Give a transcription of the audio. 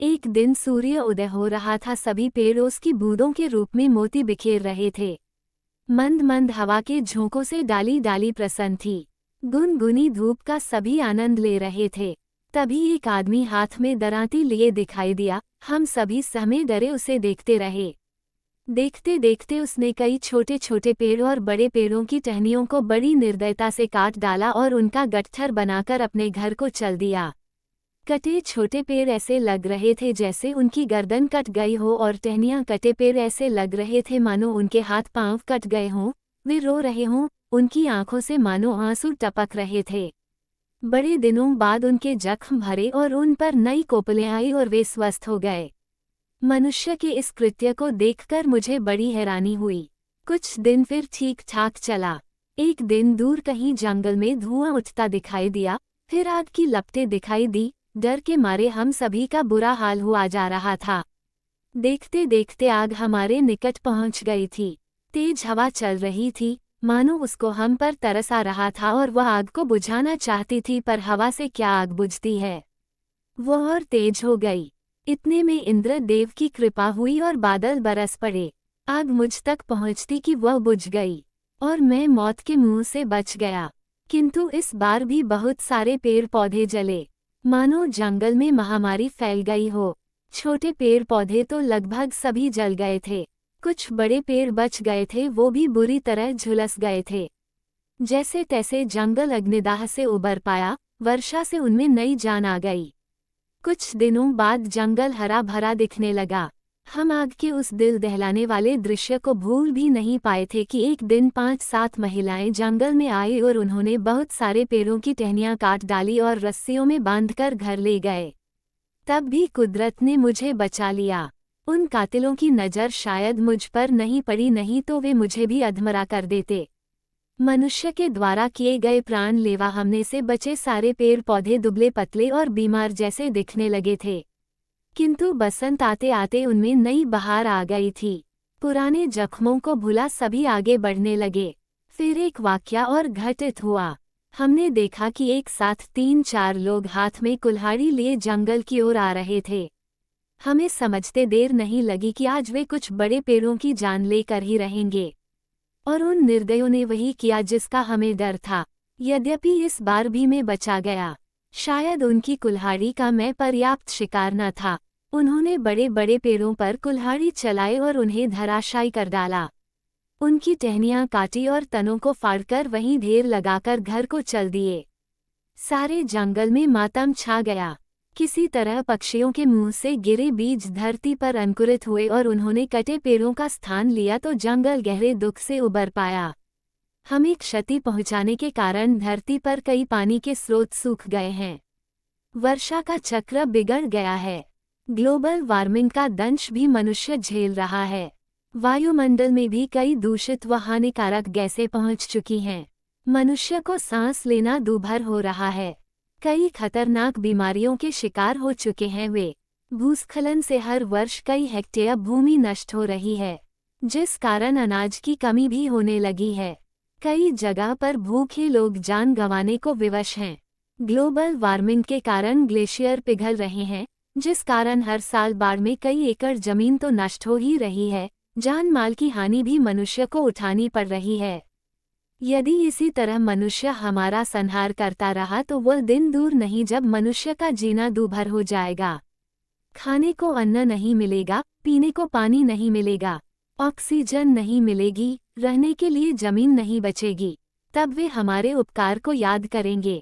एक दिन सूर्य उदय हो रहा था। सभी पेड़ उसकी बूंदों के रूप में मोती बिखेर रहे थे। मंद मंद हवा के झोंकों से डाली डाली प्रसन्न थी। गुनगुनी धूप का सभी आनंद ले रहे थे। तभी एक आदमी हाथ में दरांती लिए दिखाई दिया। हम सभी सहमे डरे उसे देखते रहे। देखते देखते उसने कई छोटे छोटे पेड़ और बड़े पेड़ों की टहनियों को बड़ी निर्दयता से काट डाला और उनका गट्ठर बनाकर अपने घर को चल दिया। कटे छोटे पेड़ ऐसे लग रहे थे जैसे उनकी गर्दन कट गई हो, और टहनियां कटे पेड़ ऐसे लग रहे थे मानो उनके हाथ पांव कट गए हों। वे रो रहे हों, उनकी आंखों से मानो आंसू टपक रहे थे। बड़े दिनों बाद उनके जख्म भरे और उन पर नई कोपलें आई और वे स्वस्थ हो गए। मनुष्य के इस कृत्य को देखकर मुझे बड़ी हैरानी हुई। कुछ दिन फिर ठीक ठाक चला। एक दिन दूर कहीं जंगल में धुआं उठता दिखाई दिया, फिर आग की लपटें दिखाई दी। डर के मारे हम सभी का बुरा हाल हुआ जा रहा था। देखते देखते आग हमारे निकट पहुंच गई थी। तेज हवा चल रही थी, मानो उसको हम पर तरस आ रहा था और वह आग को बुझाना चाहती थी, पर हवा से क्या आग बुझती है। वह और तेज हो गई। इतने में इंद्र देव की कृपा हुई और बादल बरस पड़े। आग मुझ तक पहुंचती कि वह बुझ गई और मैं मौत के मुंह से बच गया। किंतु इस बार भी बहुत सारे पेड़ पौधे जले, मानो जंगल में महामारी फैल गई हो। छोटे पेड़ पौधे तो लगभग सभी जल गए थे। कुछ बड़े पेड़ बच गए थे, वो भी बुरी तरह झुलस गए थे। जैसे तैसे जंगल अग्निदाह से उबर पाया। वर्षा से उनमें नई जान आ गई। कुछ दिनों बाद जंगल हरा भरा दिखने लगा। हम आग के उस दिल दहलाने वाले दृश्य को भूल भी नहीं पाए थे कि एक दिन 5-7 महिलाएं जंगल में आई और उन्होंने बहुत सारे पेड़ों की टहनियां काट डाली और रस्सियों में बांधकर घर ले गए। तब भी कुदरत ने मुझे बचा लिया। उन कातिलों की नज़र शायद मुझ पर नहीं पड़ी, नहीं तो वे मुझे भी अधमरा कर देते। मनुष्य के द्वारा किए गए प्राण लेवा हमने से बचे सारे पेड़ पौधे दुबले पतले और बीमार जैसे दिखने लगे थे। किंतु बसंत आते आते उनमें नई बहार आ गई थी। पुराने जख्मों को भुला सभी आगे बढ़ने लगे। फिर एक वाकया और घटित हुआ। हमने देखा कि एक साथ 3-4 लोग हाथ में कुल्हाड़ी लिए जंगल की ओर आ रहे थे। हमें समझते देर नहीं लगी कि आज वे कुछ बड़े पेड़ों की जान लेकर ही रहेंगे। और उन निर्दयों ने वही किया जिसका हमें डर था। यद्यपि इस बार भी मैं बचा गया। शायद उनकी कुल्हाड़ी का मैं पर्याप्त शिकार न था। उन्होंने बड़े बड़े पेड़ों पर कुल्हाड़ी चलाई और उन्हें धराशायी कर डाला। उनकी टहनियां काटी और तनों को फाड़कर वहीं ढेर लगाकर घर को चल दिए। सारे जंगल में मातम छा गया। किसी तरह पक्षियों के मुंह से गिरे बीज धरती पर अंकुरित हुए और उन्होंने कटे पेड़ों का स्थान लिया तो जंगल गहरे दुख से उबर पाया। हमें क्षति पहुंचाने के कारण धरती पर कई पानी के स्रोत सूख गए हैं। वर्षा का चक्र बिगड़ गया है। ग्लोबल वार्मिंग का दंश भी मनुष्य झेल रहा है। वायुमंडल में भी कई दूषित व हानिकारक गैसें पहुंच चुकी हैं। मनुष्य को सांस लेना दूभर हो रहा है। कई खतरनाक बीमारियों के शिकार हो चुके हैं वे। भूस्खलन से हर वर्ष कई हेक्टेयर भूमि नष्ट हो रही है, जिस कारण अनाज की कमी भी होने लगी है। कई जगह पर भूखे लोग जान गंवाने को विवश हैं। ग्लोबल वार्मिंग के कारण ग्लेशियर पिघल रहे हैं, जिस कारण हर साल बाढ़ में कई एकड़ जमीन तो नष्ट हो ही रही है, जान माल की हानि भी मनुष्य को उठानी पड़ रही है। यदि इसी तरह मनुष्य हमारा संहार करता रहा तो वह दिन दूर नहीं जब मनुष्य का जीना दूभर हो जाएगा। खाने को अन्न नहीं मिलेगा, पीने को पानी नहीं मिलेगा, ऑक्सीजन नहीं मिलेगी, रहने के लिए जमीन नहीं बचेगी। तब वे हमारे उपकार को याद करेंगे।